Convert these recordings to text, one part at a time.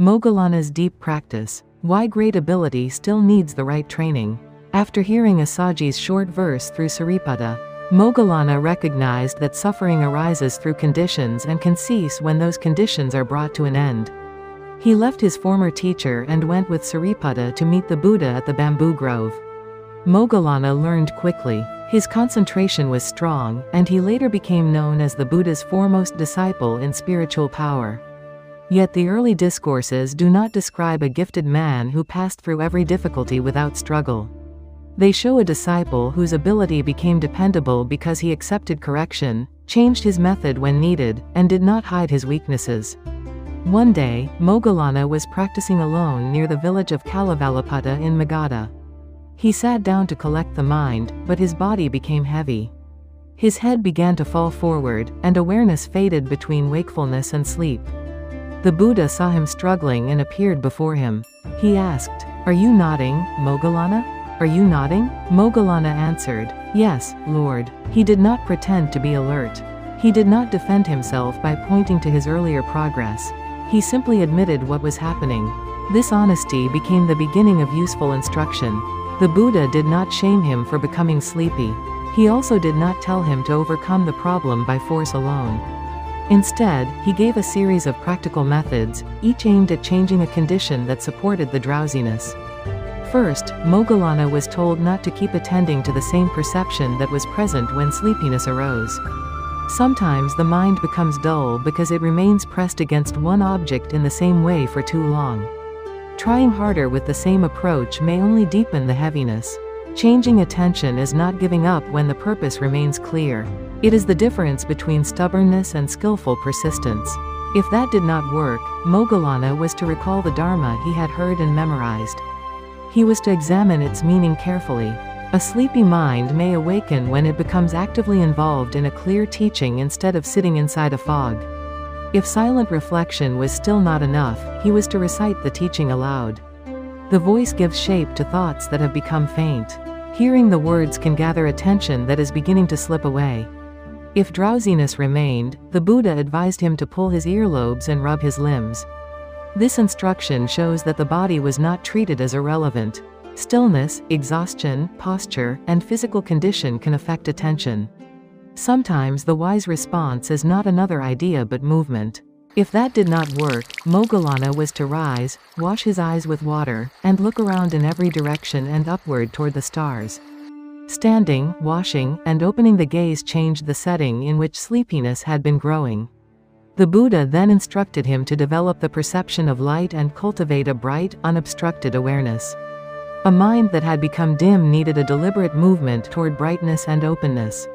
Moggallana's deep practice. Why great ability still needs the right training. After hearing Assaji's short verse through Sariputa, Moggallana recognized that suffering arises through conditions and can cease when those conditions are brought to an end. He left his former teacher and went with Sariputa to meet the Buddha at the bamboo grove. Moggallana learned quickly. His concentration was strong, and he later became known as the Buddha's foremost disciple in spiritual power. Yet the early discourses do not describe a gifted man who passed through every difficulty without struggle. They show a disciple whose ability became dependable because he accepted correction, changed his method when needed, and did not hide his weaknesses. One day, Moggallana was practicing alone near the village of Kalavalaputta in Magadha. He sat down to collect the mind, but his body became heavy. His head began to fall forward, and awareness faded between wakefulness and sleep. The Buddha saw him struggling and appeared before him. He asked, "Are you nodding, Moggallana? Are you nodding?" Moggallana answered, "Yes, Lord." He did not pretend to be alert. He did not defend himself by pointing to his earlier progress. He simply admitted what was happening. This honesty became the beginning of useful instruction. The Buddha did not shame him for becoming sleepy. He also did not tell him to overcome the problem by force alone. Instead, he gave a series of practical methods, each aimed at changing a condition that supported the drowsiness. First, Moggallana was told not to keep attending to the same perception that was present when sleepiness arose. Sometimes the mind becomes dull because it remains pressed against one object in the same way for too long. Trying harder with the same approach may only deepen the heaviness. Changing attention is not giving up when the purpose remains clear. It is the difference between stubbornness and skillful persistence. If that did not work, Moggallana was to recall the Dharma he had heard and memorized. He was to examine its meaning carefully. A sleepy mind may awaken when it becomes actively involved in a clear teaching instead of sitting inside a fog. If silent reflection was still not enough, he was to recite the teaching aloud. The voice gives shape to thoughts that have become faint. Hearing the words can gather attention that is beginning to slip away. If drowsiness remained, the Buddha advised him to pull his earlobes and rub his limbs. This instruction shows that the body was not treated as irrelevant. Stillness, exhaustion, posture, and physical condition can affect attention. Sometimes the wise response is not another idea but movement. If that did not work, Moggallana was to rise, wash his eyes with water, and look around in every direction and upward toward the stars. Standing, washing, and opening the gaze changed the setting in which sleepiness had been growing. The Buddha then instructed him to develop the perception of light and cultivate a bright, unobstructed awareness. A mind that had become dim needed a deliberate movement toward brightness and openness.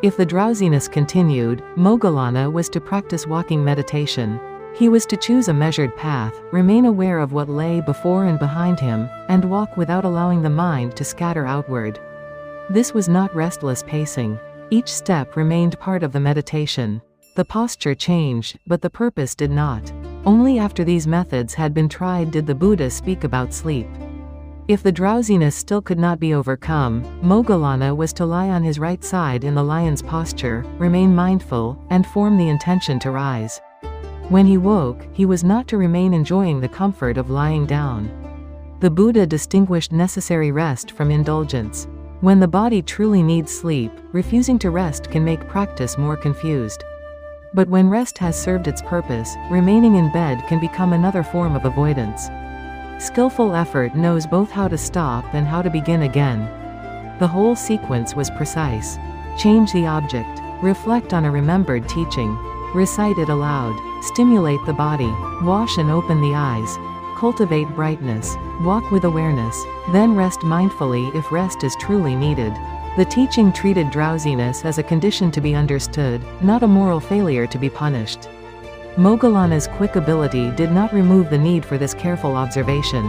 If the drowsiness continued, Moggallana was to practice walking meditation. He was to choose a measured path, remain aware of what lay before and behind him, and walk without allowing the mind to scatter outward. This was not restless pacing. Each step remained part of the meditation. The posture changed, but the purpose did not. Only after these methods had been tried did the Buddha speak about sleep. If the drowsiness still could not be overcome, Moggallana was to lie on his right side in the lion's posture, remain mindful, and form the intention to rise. When he woke, he was not to remain enjoying the comfort of lying down. The Buddha distinguished necessary rest from indulgence. When the body truly needs sleep, refusing to rest can make practice more confused. But when rest has served its purpose, remaining in bed can become another form of avoidance. Skillful effort knows both how to stop and how to begin again. The whole sequence was precise. Change the object. Reflect on a remembered teaching. Recite it aloud. Stimulate the body. Wash and open the eyes. Cultivate brightness. Walk with awareness. Then rest mindfully if rest is truly needed. The teaching treated drowsiness as a condition to be understood, not a moral failure to be punished. Moggallana's quick ability did not remove the need for this careful observation.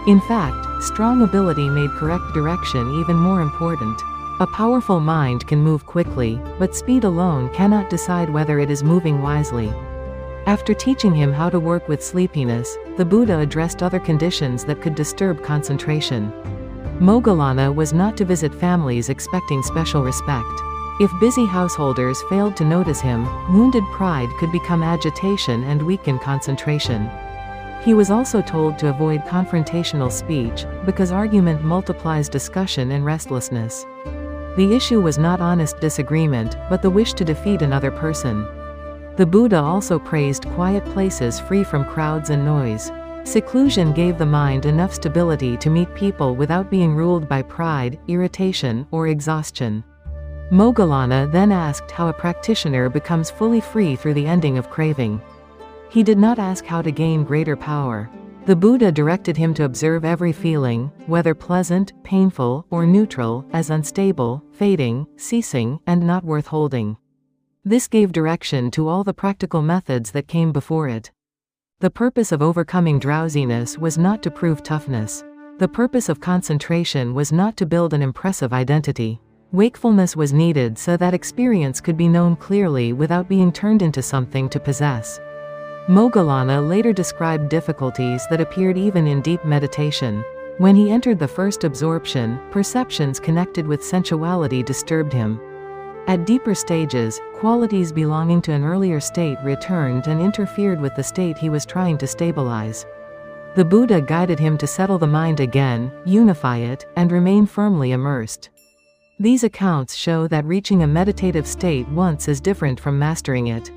In fact, strong ability made correct direction even more important. A powerful mind can move quickly, but speed alone cannot decide whether it is moving wisely. After teaching him how to work with sleepiness, the Buddha addressed other conditions that could disturb concentration. Moggallana was not to visit families expecting special respect. If busy householders failed to notice him, wounded pride could become agitation and weaken concentration. He was also told to avoid confrontational speech, because argument multiplies discussion and restlessness. The issue was not honest disagreement, but the wish to defeat another person. The Buddha also praised quiet places free from crowds and noise. Seclusion gave the mind enough stability to meet people without being ruled by pride, irritation, or exhaustion. Moggallana then asked how a practitioner becomes fully free through the ending of craving. He did not ask how to gain greater power. The Buddha directed him to observe every feeling, whether pleasant, painful, or neutral, as unstable, fading, ceasing, and not worth holding. This gave direction to all the practical methods that came before it. The purpose of overcoming drowsiness was not to prove toughness. The purpose of concentration was not to build an impressive identity. Wakefulness was needed so that experience could be known clearly without being turned into something to possess. Moggallana later described difficulties that appeared even in deep meditation. When he entered the first absorption, perceptions connected with sensuality disturbed him. At deeper stages, qualities belonging to an earlier state returned and interfered with the state he was trying to stabilize. The Buddha guided him to settle the mind again, unify it, and remain firmly immersed. These accounts show that reaching a meditative state once is different from mastering it.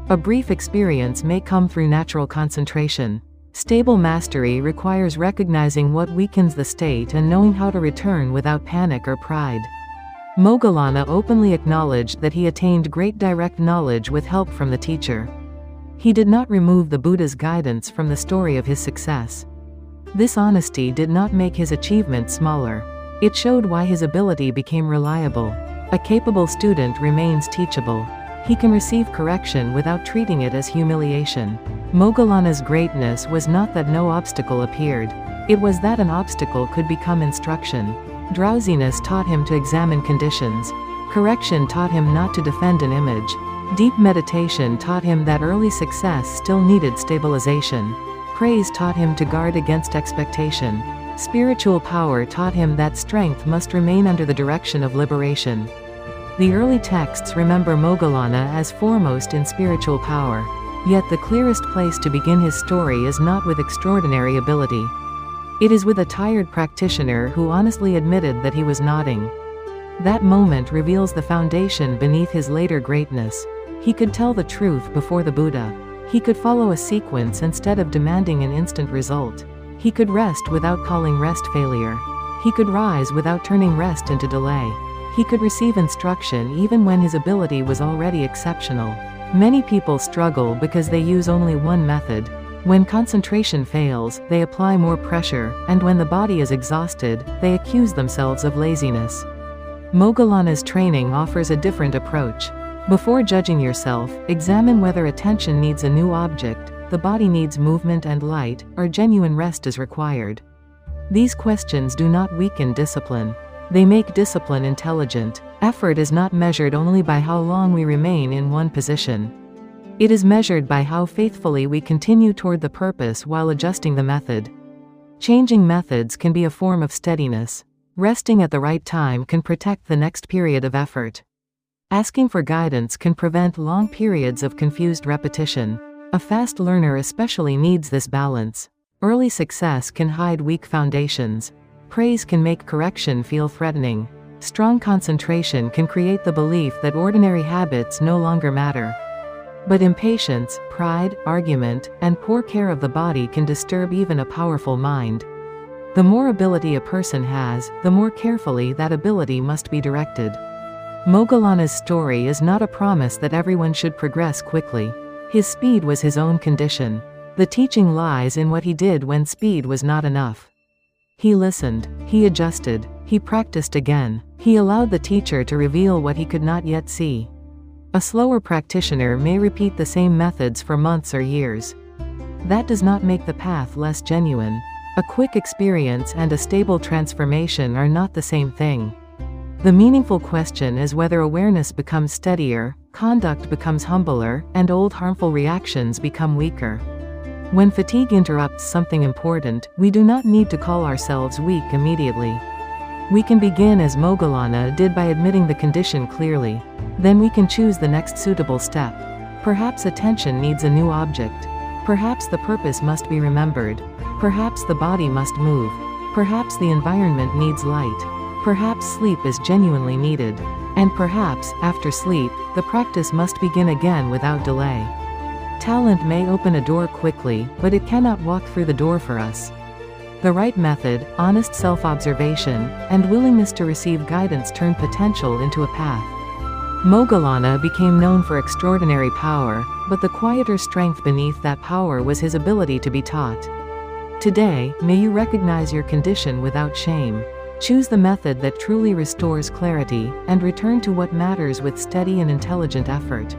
A brief experience may come through natural concentration. Stable mastery requires recognizing what weakens the state and knowing how to return without panic or pride. Moggallana openly acknowledged that he attained great direct knowledge with help from the teacher. He did not remove the Buddha's guidance from the story of his success. This honesty did not make his achievement smaller. It showed why his ability became reliable. A capable student remains teachable. He can receive correction without treating it as humiliation. Moggallana's greatness was not that no obstacle appeared. It was that an obstacle could become instruction. Drowsiness taught him to examine conditions. Correction taught him not to defend an image. Deep meditation taught him that early success still needed stabilization. Praise taught him to guard against expectation. Spiritual power taught him that strength must remain under the direction of liberation. The early texts remember Moggallana as foremost in spiritual power. Yet the clearest place to begin his story is not with extraordinary ability. It is with a tired practitioner who honestly admitted that he was nodding. That moment reveals the foundation beneath his later greatness. He could tell the truth before the Buddha. He could follow a sequence instead of demanding an instant result. He could rest without calling rest failure. He could rise without turning rest into delay. He could receive instruction even when his ability was already exceptional. Many people struggle because they use only one method. When concentration fails, they apply more pressure, and when the body is exhausted, they accuse themselves of laziness. Moggallana's training offers a different approach. Before judging yourself, examine whether attention needs a new object, the body needs movement and light, or genuine rest is required. These questions do not weaken discipline. They make discipline intelligent. Effort is not measured only by how long we remain in one position. It is measured by how faithfully we continue toward the purpose while adjusting the method. Changing methods can be a form of steadiness. Resting at the right time can protect the next period of effort. Asking for guidance can prevent long periods of confused repetition. A fast learner especially needs this balance. Early success can hide weak foundations. Praise can make correction feel threatening. Strong concentration can create the belief that ordinary habits no longer matter. But impatience, pride, argument, and poor care of the body can disturb even a powerful mind. The more ability a person has, the more carefully that ability must be directed. Moggallana's story is not a promise that everyone should progress quickly. His speed was his own condition. The teaching lies in what he did when speed was not enough. He listened, he adjusted, he practiced again, he allowed the teacher to reveal what he could not yet see. A slower practitioner may repeat the same methods for months or years. That does not make the path less genuine. A quick experience and a stable transformation are not the same thing. The meaningful question is whether awareness becomes steadier, conduct becomes humbler, and old harmful reactions become weaker. When fatigue interrupts something important, we do not need to call ourselves weak immediately. We can begin as Moggallana did by admitting the condition clearly. Then we can choose the next suitable step. Perhaps attention needs a new object. Perhaps the purpose must be remembered. Perhaps the body must move. Perhaps the environment needs light. Perhaps sleep is genuinely needed. And perhaps, after sleep, the practice must begin again without delay. Talent may open a door quickly, but it cannot walk through the door for us. The right method, honest self-observation, and willingness to receive guidance turn potential into a path. Moggallana became known for extraordinary power, but the quieter strength beneath that power was his ability to be taught. Today, may you recognize your condition without shame. Choose the method that truly restores clarity, and return to what matters with steady and intelligent effort.